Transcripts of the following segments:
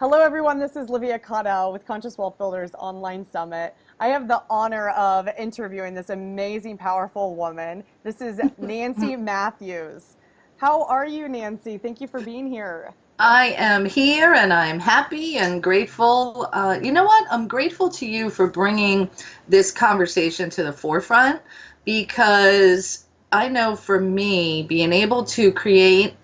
Hello, everyone. This is Livia Caudill with Conscious Wealth Builders Online Summit. I have the honor of interviewing this amazing, powerful woman. This is Nancy Matthews. How are you, Nancy? Thank you for being here. I am here and I'm happy and grateful. You know what? I'm grateful to you for bringing this conversation to the forefront because I know for me, being able to create,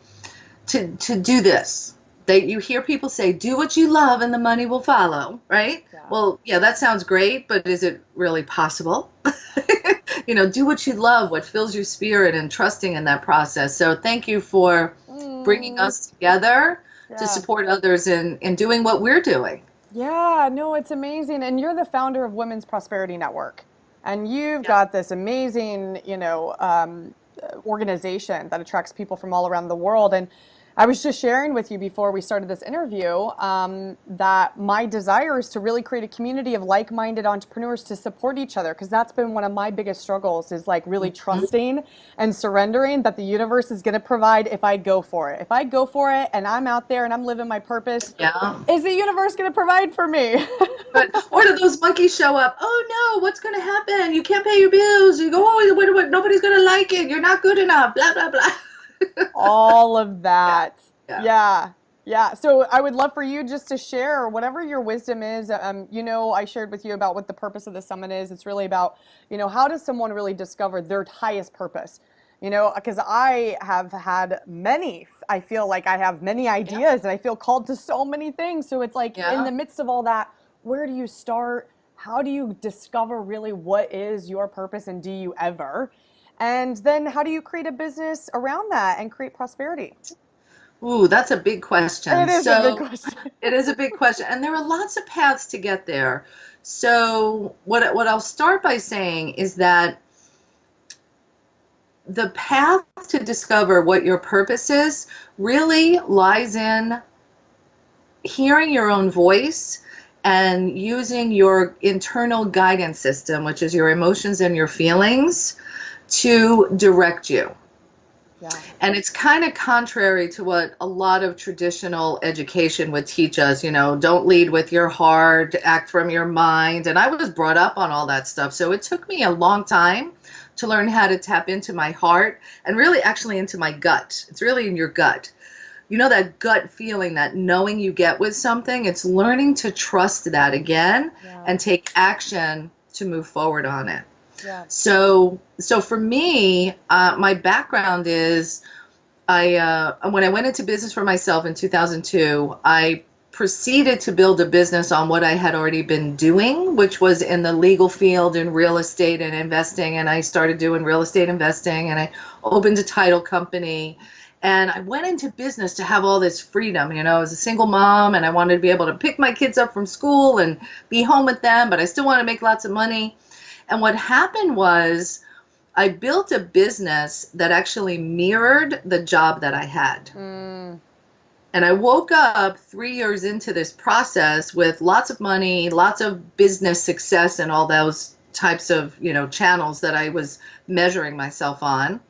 to do this, that you hear people say, do what you love and the money will follow, right? Yeah. Well, yeah, that sounds great, but is it really possible? Do what you love, what fills your spirit, and trusting in that process. So thank you for bringing Mm, us together to yeah. support others in doing what we're doing. Yeah, no, it's amazing. And you're the founder of Women's Prosperity Network. And you've Yeah. got this amazing, organization that attracts people from all around the world. And I was just sharing with you before we started this interview that my desire is to really create a community of like-minded entrepreneurs to support each other, because that's been one of my biggest struggles is like really Mhm. trusting and surrendering that the universe is going to provide if I go for it. If I go for it and I'm out there and I'm living my purpose, Yeah. is the universe going to provide for me? But or do those monkeys show up? Oh no, what's going to happen? You can't pay your bills. You go, oh, nobody's going to like it. You're not good enough. Blah blah blah. All of Yeah, that. yeah. Yeah. Yeah. So I would love for you just to share whatever your wisdom is. I shared with you about what the purpose of the summit is. It's really about, how does someone really discover their highest purpose? Because I have had I feel like I have many Yeah, ideas and I feel called to so many things. So it's like in yeah. the midst of all that, where do you start? How do you discover really what is your purpose and do you ever? And then how do you create a business around that and create prosperity? Ooh, that's a big question. It is a big So question. it is a big question, and there are lots of paths to get there. So what I'll start by saying is that the path to discover what your purpose is really lies in hearing your own voice and using your internal guidance system, which is your emotions and your feelings, to direct you. Yeah. And it's kind of contrary to what a lot of traditional education would teach us, don't lead with your heart, act from your mind. And I was brought up on all that stuff. So it took me a long time to learn how to tap into my heart and really actually into my gut. It's really in your gut. That gut feeling, that knowing you get with something, it's learning to trust that again Yeah. and take action to move forward on it. Yeah. So for me, my background is when I went into business for myself in 2002, I proceeded to build a business on what I had already been doing, which was in the legal field in real estate and investing. And I started doing real estate investing and I opened a title company. And I went into business to have all this freedom. I was a single mom and I wanted to be able to pick my kids up from school and be home with them, but I still want to make lots of money. And what happened was I built a business that actually mirrored the job that I had. Mm, And I woke up 3 years into this process with lots of money, lots of business success, and all those types of, channels that I was measuring myself on.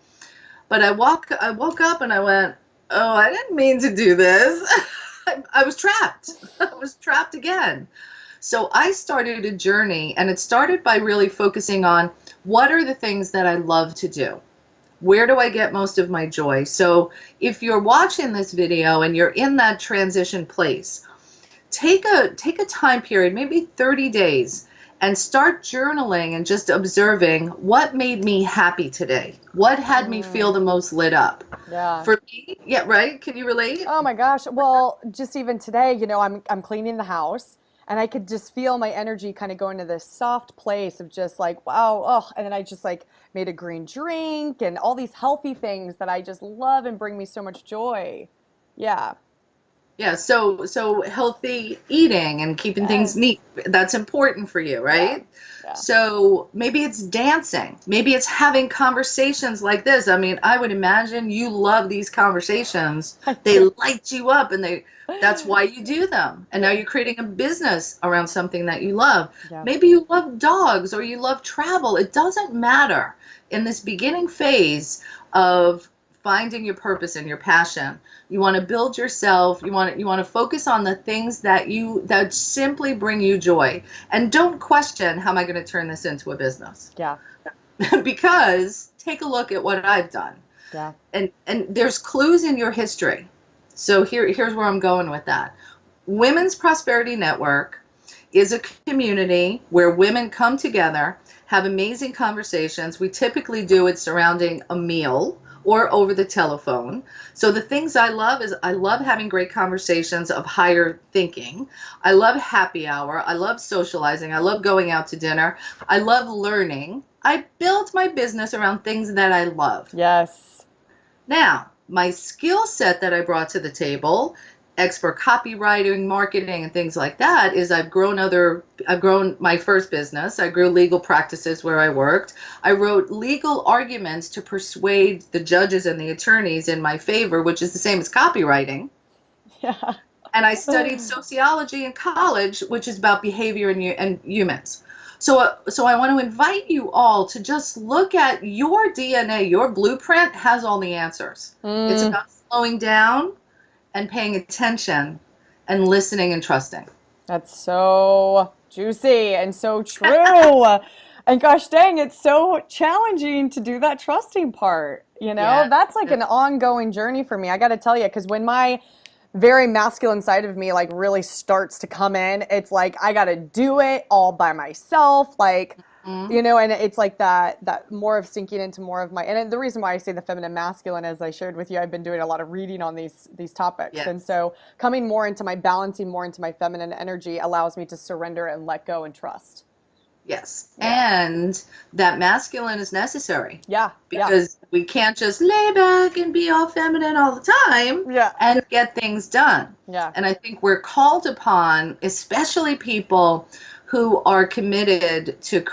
But I woke up and I went, oh, I didn't mean to do this. I was trapped. I was trapped again. So I started a journey, and it started by really focusing on what are the things that I love to do? Where do I get most of my joy? So if you're watching this video and you're in that transition place, take a time period, maybe 30 days, and start journaling and just observing what made me happy today. What had me feel mm, the most lit up? yeah. For me, yeah, right? Can you relate? Oh my gosh. Well, just even today, I'm cleaning the house and I could just feel my energy kind of going to this soft place of just like, wow, oh, and then I just like made a green drink and all these healthy things that I just love and bring me so much joy. Yeah. Yeah, so healthy eating and keeping things Yes. neat, that's important for you, Yeah. right? Yeah. So maybe it's dancing. Maybe it's having conversations like this. I mean, I would imagine you love these conversations. I They do. light you up and that's why you do them. And now Yeah. you're creating a business around something that you love. Yeah. Maybe you love dogs or you love travel. It doesn't matter in this beginning phase of finding your purpose and your passion. You want to build yourself. You want to focus on the things that simply bring you joy. And don't question, how am I going to turn this into a business? Yeah. Because take a look at what I've done. Yeah. And there's clues in your history. So here's where I'm going with that. Women's Prosperity Network is a community where women come together, have amazing conversations. We typically do it surrounding a meal or over the telephone. So the things I love is I love having great conversations of higher thinking. I love happy hour. I love socializing. I love going out to dinner. I love learning. I built my business around things that I love. Yes. Now, my skill set that I brought to the table, expert copywriting, marketing, and things like that, is I've grown my first business. I grew legal practices where I worked. I wrote legal arguments to persuade the judges and the attorneys in my favor, which is the same as copywriting. Yeah. And I studied sociology in college, which is about behavior and humans. So I want to invite you all to just look at your DNA. Your blueprint has all the answers. It's about slowing down and paying attention and listening and trusting. That's so juicy and so true. And gosh dang, it's so challenging to do that trusting part. Yeah. That's like an ongoing journey for me. I got to tell you, because when my very masculine side of me like really starts to come in, it's like I got to do it all by myself. Like, and it's like that more of sinking into more of my, and the reason why I say the feminine masculine, as I shared with you, I've been doing a lot of reading on these topics. Yes. And so coming more into my balancing more into my feminine energy allows me to surrender and let go and trust. Yes. Yeah. And that masculine is necessary. Yeah. Because we can't just lay back and be all feminine all the time and get things done. Yeah. And I think we're called upon, especially people who are committed to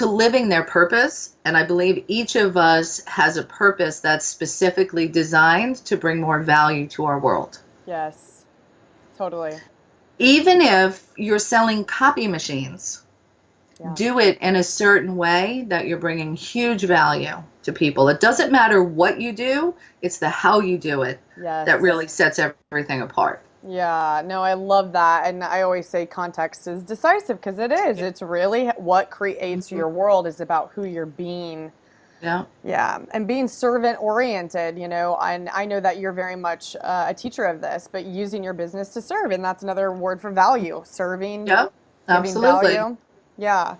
living their purpose. And I believe each of us has a purpose that's specifically designed to bring more value to our world. Yes, totally. Even if you're selling copy machines, do it in a certain way that you're bringing huge value to people. It doesn't matter what you do, it's the how you do it that really sets everything apart. Yeah, no, I love that. And I always say context is decisive, because it is. It's really what creates your world is about who you're being. Yeah. Yeah. And being servant oriented, and I know that you're very much a teacher of this, but using your business to serve. And that's another word for value, serving, giving absolutely. Value. Yeah.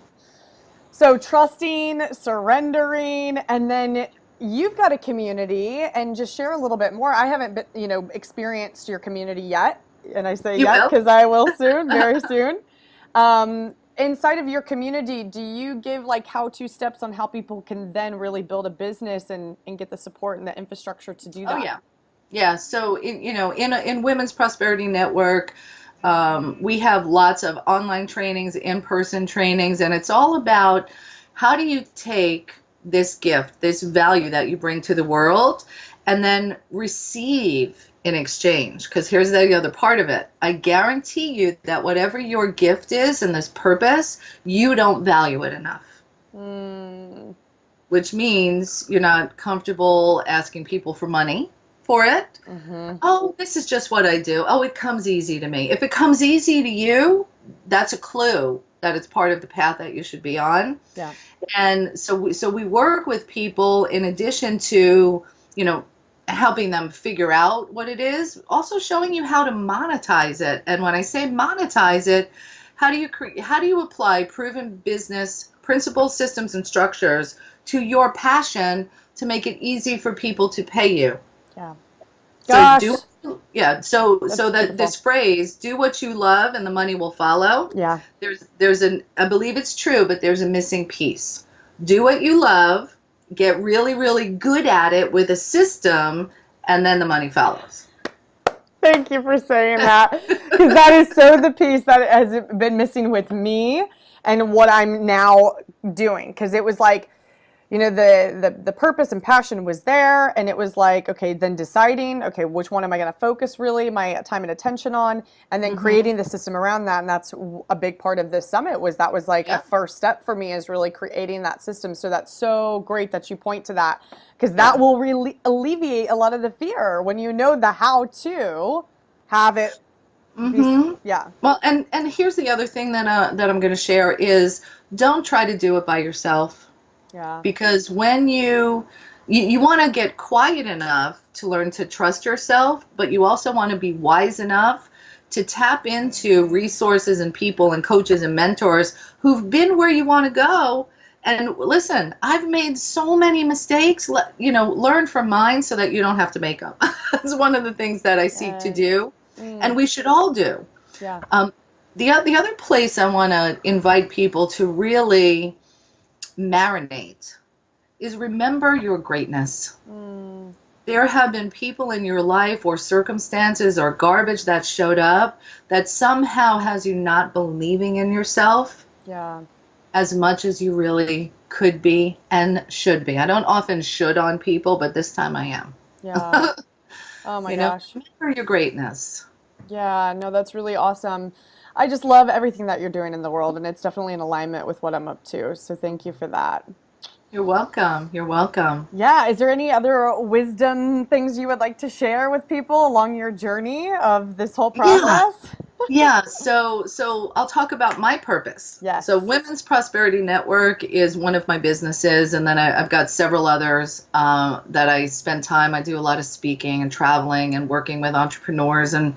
So trusting, surrendering, and then you've got a community, and just share a little bit more. I haven't been, experienced your community yet. And I say yet because I will soon, very soon. Inside of your community, do you give like how-to steps on how people can then really build a business and get the support and the infrastructure to do that? Oh, yeah. Yeah. So, in Women's Prosperity Network, we have lots of online trainings, in-person trainings, and it's all about how do you take this gift, this value that you bring to the world, and then receive in exchange. Because here's the other part of it. I guarantee you that whatever your gift is and this purpose, you don't value it enough. Which means you're not comfortable asking people for money for it. Oh, this is just what I do. Oh, it comes easy to me. If it comes easy to you, that's a clue that it's part of the path that you should be on. Yeah. And so we work with people in addition to, helping them figure out what it is, also showing you how to monetize it. And when I say monetize it, how do you apply proven business principles, systems, and structures to your passion to make it easy for people to pay you? Yeah. Gosh. So this phrase, do what you love and the money will follow. Yeah. I believe it's true, but there's a missing piece. Do what you love, get really, really good at it with a system, and then the money follows. Thank you for saying that, because that is so the piece that has been missing with me and what I'm now doing. Because it was like, the purpose and passion was there, and it was like, okay, then deciding, okay, which one am I going to focus really my time and attention on, and then Mm-hmm. creating the system around that. And that's a big part of this summit, was that was like a Yeah. first step for me, is really creating that system. So that's so great that you point to that, because Yeah. that will really alleviate a lot of the fear when you know the how to have it be. Mm-hmm. Yeah. Well, and here's the other thing that I'm going to share is, don't try to do it by yourself. Yeah. Because when you want to get quiet enough to learn to trust yourself, but you also want to be wise enough to tap into resources and people and coaches and mentors who've been where you want to go. And listen, I've made so many mistakes. Learn from mine so that you don't have to make them. That's one of the things that I seek to Yes. do, and Mm. we should all do. Yeah. The other place I want to invite people to really marinate is, remember your greatness. Mm. There have been people in your life or circumstances or garbage that showed up that somehow has you not believing in yourself Yeah. as much as you really could be and should be. I don't often should on people, but this time I am. Yeah. Oh my gosh. Remember your greatness. Yeah, no, that's really awesome. I just love everything that you're doing in the world, and it's definitely in alignment with what I'm up to. So thank you for that. You're welcome. You're welcome. Yeah, is there any other wisdom things you would like to share with people along your journey of this whole Yeah. process? Yeah, so I'll talk about my purpose. Yes. So Women's Prosperity Network is one of my businesses, and then I've got several others that I spend time. I do a lot of speaking and traveling and working with entrepreneurs and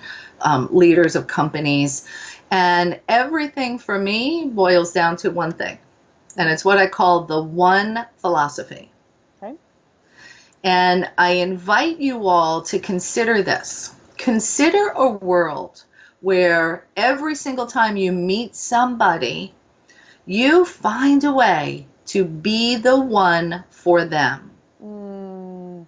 leaders of companies, and everything for me boils down to one thing, and it's what I call the one philosophy. Okay. And I invite you all to consider this. Consider a world where every single time you meet somebody, you find a way to be the one for them. Mm.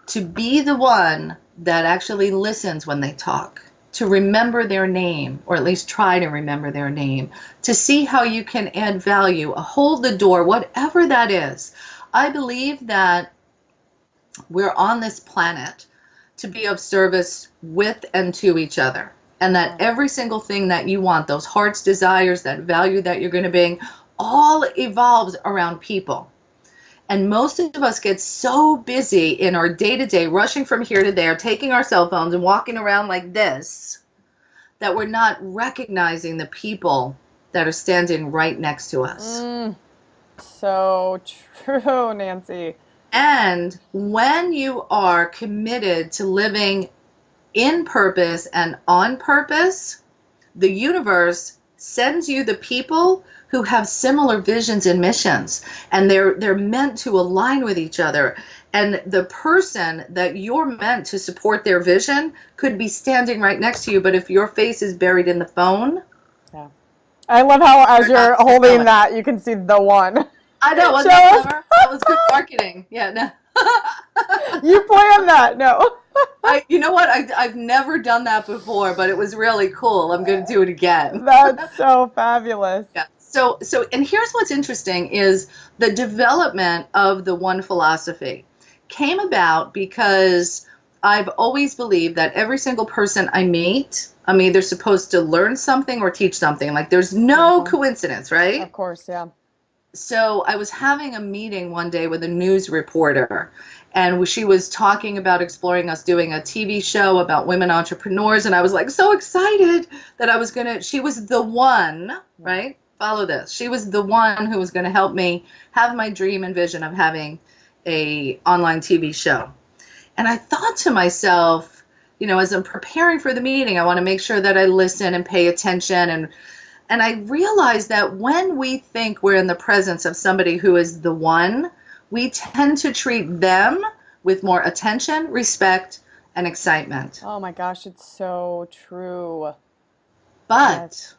To be the one that actually listens when they talk, to remember their name, or at least try to remember their name, to see how you can add value, hold the door, whatever that is. I believe that we're on this planet to be of service with and to each other. And that every single thing that you want, those heart's desires, that value that you're going to bring, all evolves around people. And most of us get so busy in our day-to-day, rushing from here to there, taking our cell phones and walking around like this, that we're not recognizing the people that are standing right next to us. Mm. So true, Nancy. And when you are committed to living in purpose and on purpose, the universe sends you the people who have similar visions and missions, and they're meant to align with each other. And the person that you're meant to support their vision could be standing right next to you, but if your face is buried in the phone, Yeah. I love how as You're you're not holding going. that, you can see the one. I know, wasn't Show that us. clever? That was good marketing. Yeah, no. You planned that. No. You know what? I've never done that before, but it was really cool. I'm going to do it again. That's so fabulous. Yeah. So, and here's what's interesting is the development of the one philosophy came about because I've always believed that every single person I meet, I'm either supposed to learn something or teach something. Like, there's no coincidence, right? Of course, yeah. So I was having a meeting one day with a news reporter, and she was talking about exploring us doing a TV show about women entrepreneurs, and I was like so excited that she was the one, right? Follow this. She was the one who was going to help me have my dream and vision of having a online TV show. And I thought to myself, as I'm preparing for the meeting, I want to make sure that I listen and pay attention. And I realized that when we think we're in the presence of somebody who is the one, we tend to treat them with more attention, respect, and excitement. Oh my gosh, it's so true. But Yes.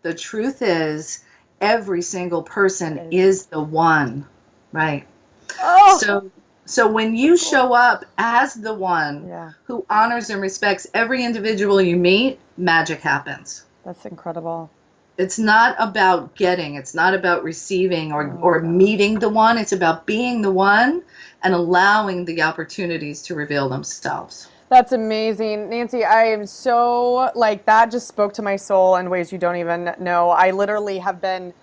the truth is, every single person is the one, right? Oh, So when you show up as the one yeah, who honors and respects every individual you meet, magic happens. that's incredible. It's not about getting, it's not about receiving Oh or gosh. meeting the one. It's about being the one and allowing the opportunities to reveal themselves. That's amazing. Nancy, I am so like that just spoke to my soul in ways you don't even know. I literally have been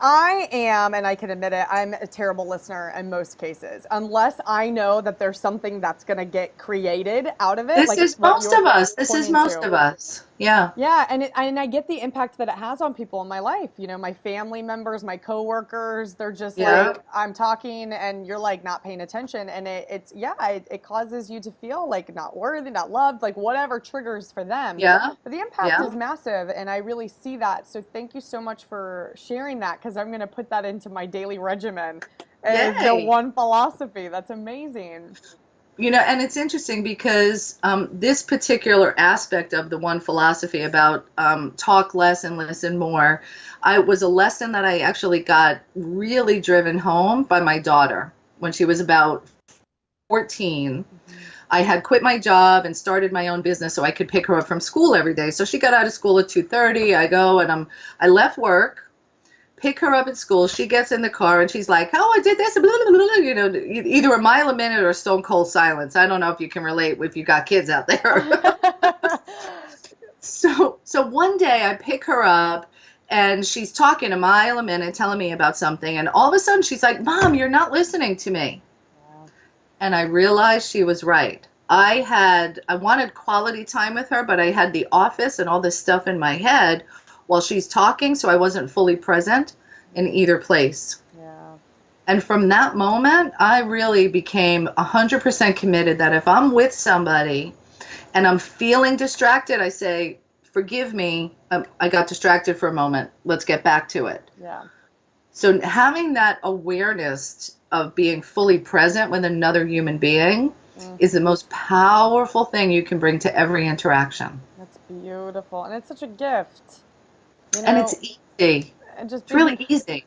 I am, and I can admit it, I'm a terrible listener in most cases. Unless I know that there's something that's going to get created out of it, This like is what most you're of us. This is pointing most to. of us. Yeah. Yeah, and I get the impact that it has on people in my life. You know, my family members, my coworkers, they're just Yeah. like I'm talking and you're like not paying attention and it's yeah, it causes you to feel like not worthy, not loved, like whatever triggers for them. Yeah. But the impact Yeah. is massive and I really see that. So thank you so much for sharing that because I'm going to put that into my daily regimen as the Yay. one philosophy. That's amazing. And it's interesting because this particular aspect of the one philosophy about talk less and listen more, I was a lesson that I actually got really driven home by my daughter when she was about 14. Mhm. I had quit my job and started my own business so I could pick her up from school every day. So she got out of school at 2:30. I go and I left work, pick her up at school. She gets in the car and she's like, "Oh, I did this," blah, blah, blah, either a mile a minute or stone cold silence. I don't know if you can relate if you got kids out there. So one day I pick her up and she's talking a mile a minute, telling me about something, and all of a sudden she's like, "Mom, you're not listening to me." Yeah. And I realized she was right. I wanted quality time with her, but I had the office and all this stuff in my head while she's talking, so I wasn't fully present in either place. Yeah. And from that moment, I really became 100% committed that if I'm with somebody and I'm feeling distracted, I say, "Forgive me, I got distracted for a moment. Let's get back to it." Yeah. So having that awareness of being fully present with another human being Mm. is the most powerful thing you can bring to every interaction. That's beautiful. And it's such a gift. You And it's know, easy. and just It's really being easy.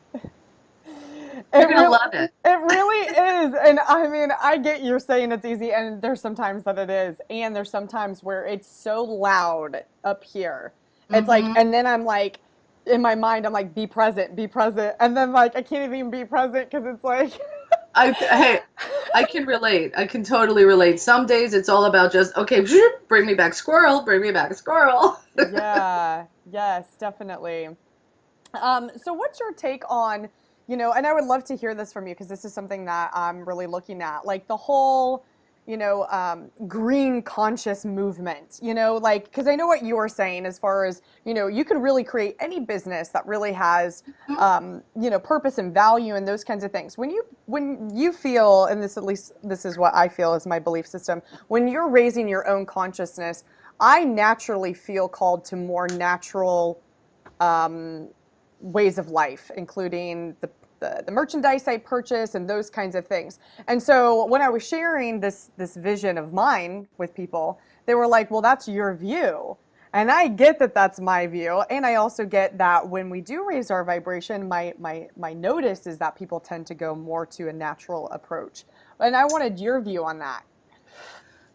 You're it going to really love it. it really is. And I mean, I get you're saying it's easy and there's sometimes that it is. And there's sometimes where it's so loud up here. It's like Hmm. and then I'm like in my mind I'm like be present, be present. And then like I can't even be present cuz it's like Hey, I can relate. I can totally relate. Some days it's all about just, okay, bring me back squirrel, bring me back squirrel. yeah, yes, definitely. So what's your take on, and I would love to hear this from you because this is something that I'm really looking at, like the whole, green conscious movement, like, because I know what you were saying as far as, you can really create any business that really has, purpose and value and those kinds of things. When you feel, and this, at least this is what I feel is my belief system, when you're raising your own consciousness, I naturally feel called to more natural, um, ways of life, including the merchandise I purchase and those kinds of things. And so when I was sharing this vision of mine with people, they were like, "Well, that's your view." And I get that that's my view, and I also get that when we do raise our vibration, my notice is that people tend to go more to a natural approach. And I wanted your view on that.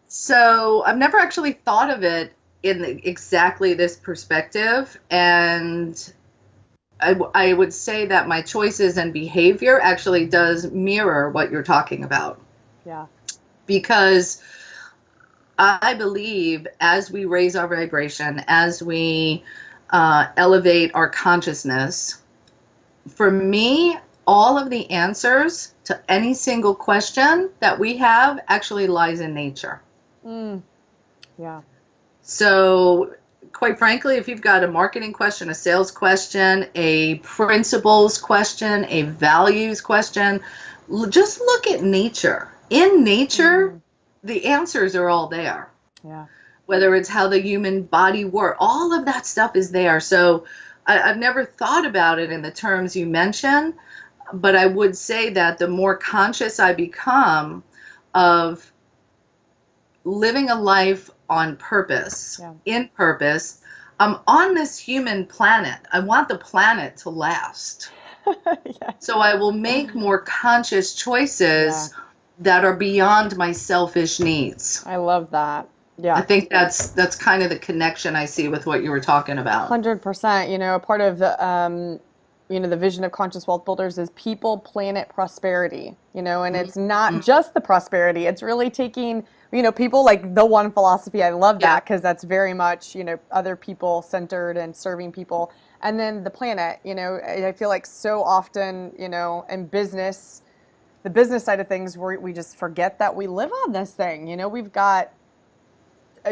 So I've never actually thought of it in exactly this perspective. And I would say that my choices and behavior actually does mirror what you're talking about. Yeah. Because I believe as we raise our vibration, as we elevate our consciousness, for me, all of the answers to any single question that we have actually lies in nature. Mm, yeah. So, quite frankly, if you've got a marketing question, a sales question, a principles question, a values question, just look at nature. In nature, Mm, the answers are all there. yeah. Whether it's how the human body works, all of that stuff is there. So, I've never thought about it in the terms you mentioned, but I would say that the more conscious I become of living a life on purpose, Yeah. in purpose, I'm on this human planet. I want the planet to last. Yes. So I will make more conscious Yeah. choices that are beyond my selfish needs. I love that. I Yeah. think that's kind of the connection I see with what you were talking about. 100%. A part of the vision of Conscious Wealth Builders is people, planet, prosperity, and it's not Mhm. just the prosperity. It's really taking, people like the one philosophy. I love Yeah. that because that's very much, other people centered and serving people. And then the planet, I feel like so often, in business, the business side of things, we just forget that we live on this thing. We've got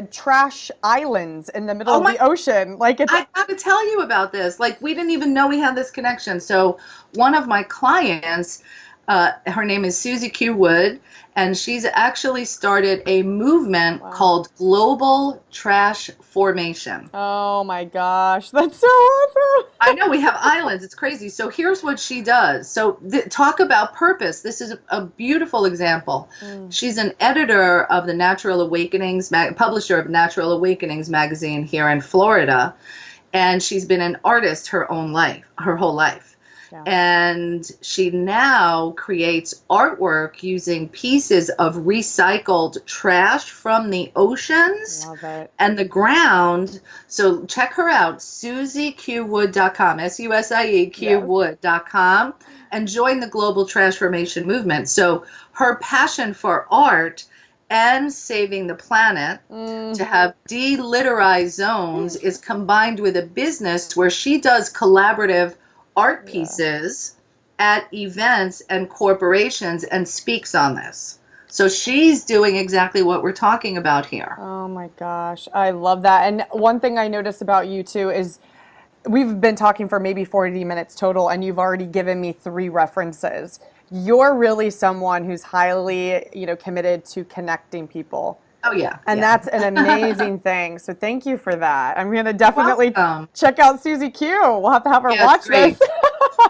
trash islands in the middle Oh of my, the ocean. Like it's I got to tell you about this. Like, we didn't even know we had this connection. So, one of my clients, her name is Susie Q. Wood, and she's actually started a movement wow. called Global Trash Formation. Oh my gosh, that's so awesome. I know we have islands. It's crazy. So here's what she does. So talk about purpose. This is a beautiful example. Mm, She's an editor of the Natural Awakenings, publisher of Natural Awakenings magazine here in Florida, and she's been an artist her whole life. yeah, And she now creates artwork using pieces of recycled trash from the oceans love it. and the ground. So check her out, susieqwood.com, Yes. SUSIEQwood.com, and join the Global Transformation Movement. So her passion for art and saving the planet Mm, to have delitterized zones is combined with a business where she does collaborative art yeah. pieces at events and corporations and speaks on this. So she's doing exactly what we're talking about here. Oh my gosh, I love that. And one thing I noticed about you too is we've been talking for maybe 40 minutes total, and you've already given me three references. You're really someone who's highly, committed to connecting people. Oh, yeah, And yeah. that's an amazing thing. So thank you for that. I'm going to You're definitely welcome. check out Susie Q. We'll have her Yeah, it's watch this. great.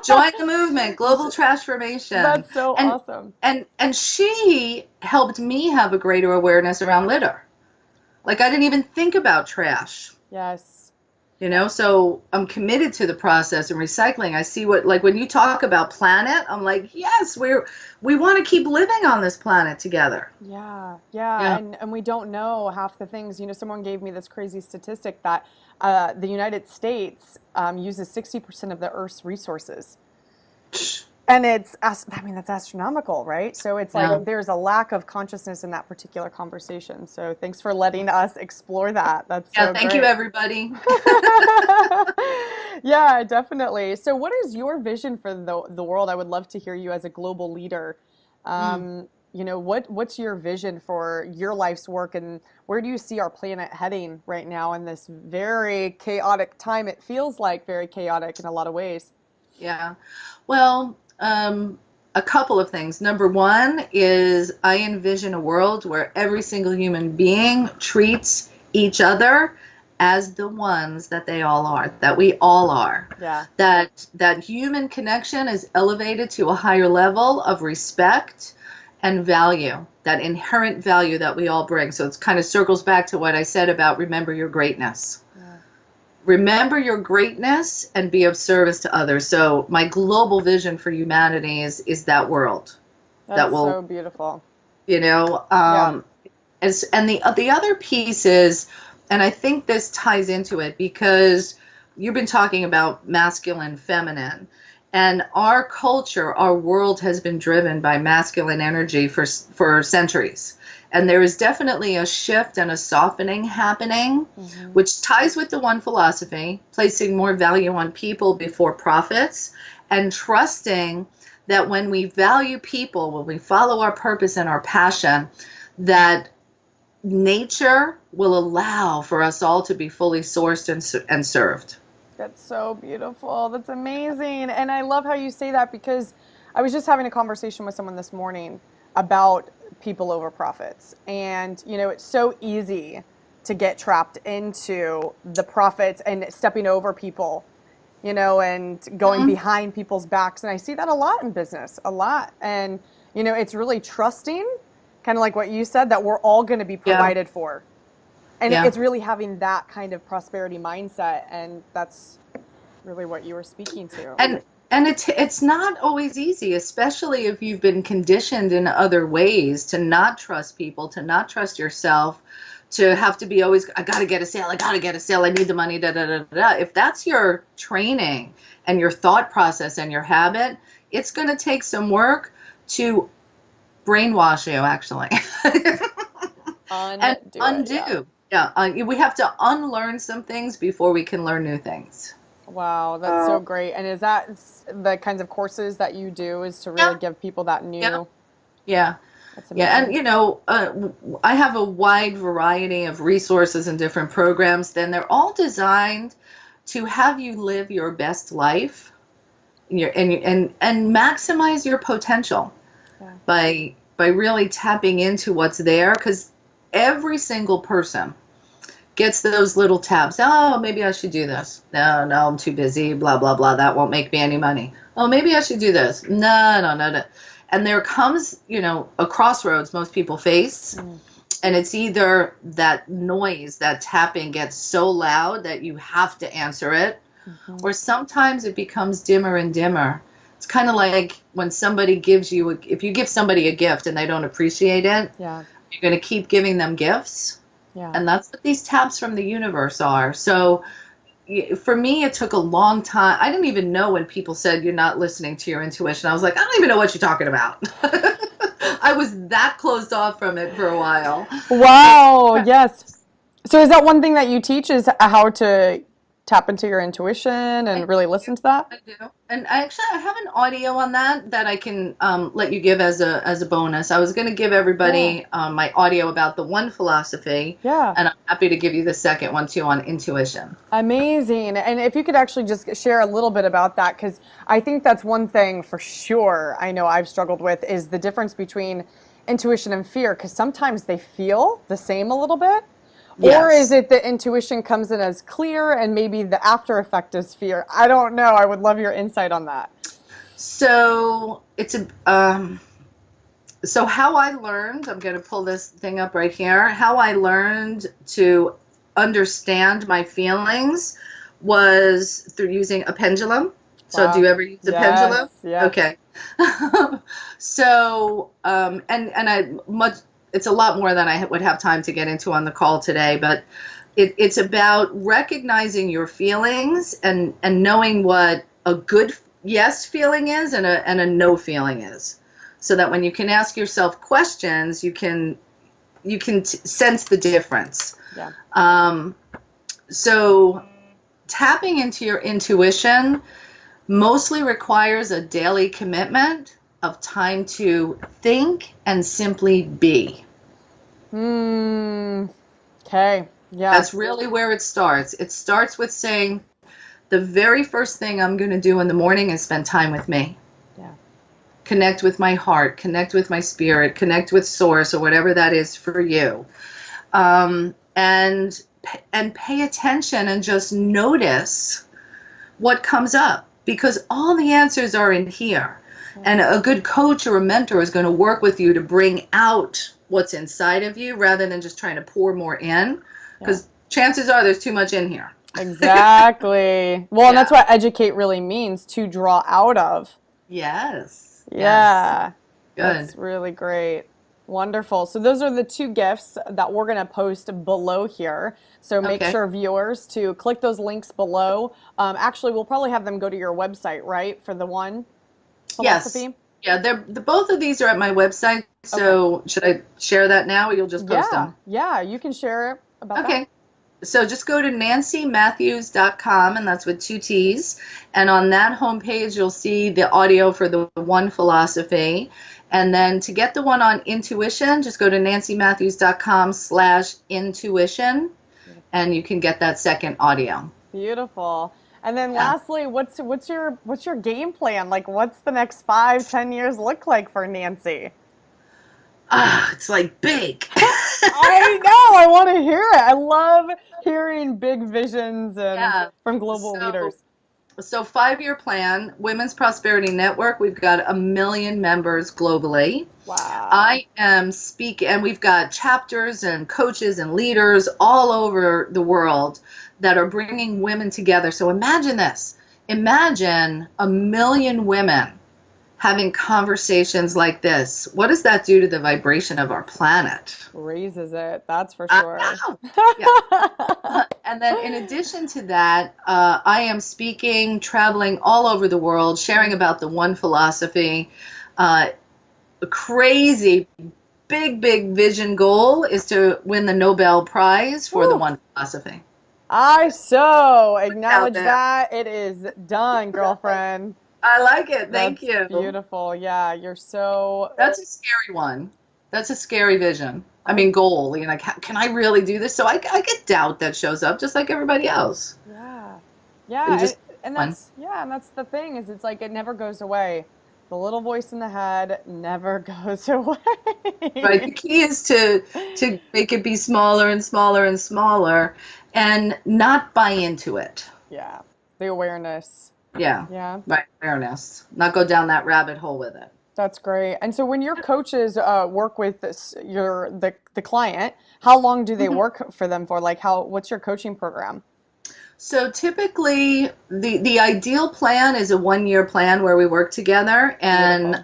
Join the movement, Global Transformation. That's so And awesome. and she helped me have a greater awareness around litter. Like, I didn't even think about trash. Yes. So I'm committed to the process and recycling. I see what, like, when you talk about planet, I'm like, yes, we want to keep living on this planet together. Yeah. Yeah. Yeah. And we don't know half the things. Someone gave me this crazy statistic that the United States uses 60% of the Earth's resources. And that's astronomical, right? So it's Yeah. like there's a lack of consciousness in that particular conversation. So thanks for letting us explore that. That's Yeah, so thank you, great. everybody. Yeah, definitely. So what is your vision for the world? I would love to hear you as a global leader. Mm. What's your vision for your life's work, and where do you see our planet heading right now in this very chaotic time? It feels like very chaotic in a lot of ways. Yeah. Well, a couple of things. Number one is I envision a world where every single human being treats each other as the ones that they all are, that we all are. Yeah. That human connection is elevated to a higher level of respect and value, that inherent value that we all bring. So it's kind of circles back to what I said about remember your greatness. Yeah. Remember your greatness and be of service to others. So my global vision for humanity is that world that That's will, so beautiful. you know, Yeah. and the other piece is, and I think this ties into it because you've been talking about masculine, feminine, and our culture, our world has been driven by masculine energy for centuries. And there is definitely a shift and a softening happening, Hmm. which ties with the one philosophy, placing more value on people before profits, and trusting that when we value people, when we follow our purpose and our passion, that nature will allow for us all to be fully sourced and served. That's so beautiful. That's amazing. And I love how you say that because I was just having a conversation with someone this morning about people over profits. And, it's so easy to get trapped into the profits and stepping over people, and going Mhm. behind people's backs. And I see that a lot in business, a lot. And, it's really trusting, kind of like what you said, that we're all going to be Yeah, provided for. And yeah. it's really having that kind of prosperity mindset. And that's really what you were speaking to. And it's not always easy, especially if you've been conditioned in other ways to not trust people, to not trust yourself, to have to be always, I got to get a sale, I got to get a sale, I need the money, da, da, da, da, da. If that's your training and your thought process and your habit, it's going to take some work to brainwash you, actually. And undo. We have to unlearn some things before we can learn new things. Wow, that's so great. And is that the kinds of courses that you do, is to really give people that new? Yeah. That's Yeah, amazing. and I have a wide variety of resources and different programs. Then they're all designed to have you live your best life, and maximize your potential Yeah. by really tapping into what's there. Because every single person gets those little tabs. Oh, maybe I should do this. No, I'm too busy. Blah blah blah. That won't make me any money. Oh, maybe I should do this. No. And there comes, a crossroads most people face. And it's either that noise, that tapping gets so loud that you have to answer it, or sometimes it becomes dimmer and dimmer. It's kind of like when somebody gives you, if you give somebody a gift and they don't appreciate it, Yeah. you're going to keep giving them gifts. Yeah. And that's what these taps from the universe are. So for me, it took a long time. I didn't even know when people said you're not listening to your intuition. I was like, I don't even know what you're talking about. I was that closed off from it for a while. Wow. Yes. So is that one thing that you teach, is how to tap into your intuition and really listen to that? I do. And I have an audio on that I can let you give as a bonus. I was going to give everybody my audio about the one philosophy. Yeah. And I'm happy to give you the second one too on intuition. Amazing. And if you could actually just share a little bit about that, because I think that's one thing for sure I know I've struggled with, is the difference between intuition and fear, because sometimes they feel the same a little bit. Yes. Or is it that intuition comes in as clear and maybe the after effect is fear? I don't know. I would love your insight on that. So it's so how I learned, I'm going to pull this thing up right here. How I learned to understand my feelings was through using a pendulum. So Wow. do you ever use a pendulum? Yeah. Okay. So it's a lot more than I would have time to get into on the call today, but it's about recognizing your feelings and knowing what a good yes feeling is and a no feeling is, so that when you can ask yourself questions, you can sense the difference. Yeah. So tapping into your intuition mostly requires a daily commitment of time to think and simply be. Okay. Yeah. That's really where it starts. It starts with saying, the very first thing I'm going to do in the morning is spend time with me. Yeah. Connect with my heart, connect with my spirit, connect with source, or whatever that is for you. And pay attention and just notice what comes up, because all the answers are in here. And a good coach or a mentor is going to work with you to bring out what's inside of you rather than just trying to pour more in, because chances are there's too much in here. Exactly. Well, and that's what educate really means, to draw out of. Yes. Yeah. Good. That's really great. Wonderful. So those are the two gifts that we're going to post below here. So make sure, viewers, to click those links below. Actually, we'll probably have them go to your website, right, for the one philosophy? Yes. Yeah, both of these are at my website. So should I share that now, or you'll just post them? Yeah, you can share it about that. Okay. So just go to nancymatthews.com, and that's with 2 T's. And on that homepage, you'll see the audio for the one philosophy. And then to get the one on intuition, just go to nancymatthews.com/intuition, and you can get that second audio. Beautiful. And then lastly, what's your game plan? Like, what's the next 5-10 years look like for Nancy? It's like big. I know. I want to hear it. I love hearing big visions from global leaders. So 5-year plan, Women's Prosperity Network. We've got 1 million members globally. Wow. I am speaking, and we've got chapters and coaches and leaders all over the world that are bringing women together. So imagine this. Imagine 1 million women having conversations like this. What does that do to the vibration of our planet? Raises it, that's for I sure. know. Yeah. And then in addition to that, I am speaking, traveling all over the world, sharing about the one philosophy. A crazy, big vision goal is to win the Nobel Prize for the Woo. one philosophy. I so Out acknowledge there. that. It is done, girlfriend. I like it. Thank That's you. beautiful. Yeah, you're so. That's a scary one. That's a scary vision. I I mean, goal. You know, like, can I really do this? So I get doubt that shows up just like everybody else. Yeah. And Yeah, just and one. that's yeah, and that's the thing is it's like it never goes away. The little voice in the head never goes away. Right. The key is to make it be smaller and smaller and smaller, and not buy into it. Yeah. The awareness. Yeah. Yeah. Right. Awareness. Not go down that rabbit hole with it. That's great. And so when your coaches work with the client, how long do they Mhm. work for them for? Like what's your coaching program? So typically, the ideal plan is a 1 year plan where we work together, Beautiful.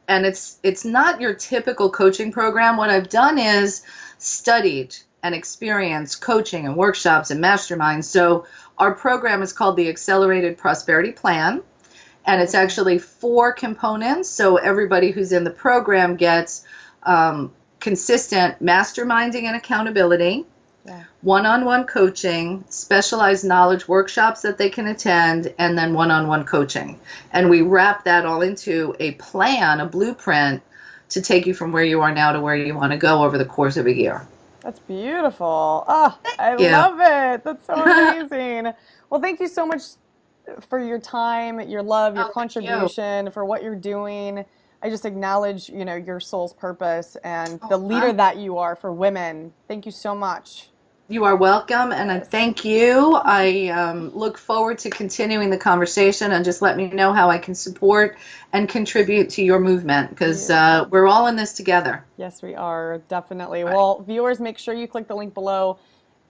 and it's not your typical coaching program. What I've done is studied and experienced coaching and workshops and masterminds. So our program is called the Accelerated Prosperity Plan, and it's actually 4 components. So everybody who's in the program gets consistent masterminding and accountability, Yeah. one-on-one coaching, specialized knowledge workshops that they can attend, and then one-on-one coaching. And we wrap that all into a plan, a blueprint to take you from where you are now to where you want to go over the course of a year. That's beautiful. Oh, I Yeah. love it. That's so amazing. Well, thank you so much for your time, your love, your Oh, thank you. contribution, for what you're doing. I just acknowledge, your soul's purpose and Oh, the leader that you are for women. Thank you so much. you are welcome, and I Yes. thank you. I look forward to continuing the conversation, and just let me know how I can support and contribute to your movement, because Beautiful. we're all in this together. Yes, we are, definitely. Right. Well, viewers, make sure you click the link below,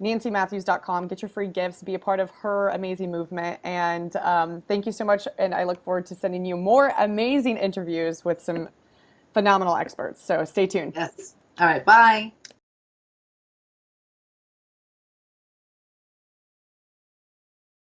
nancymatthews.com. Get your free gifts, be a part of her amazing movement. And thank you so much. And I look forward to sending you more amazing interviews with some phenomenal experts. So stay tuned. Yes. All right. Bye.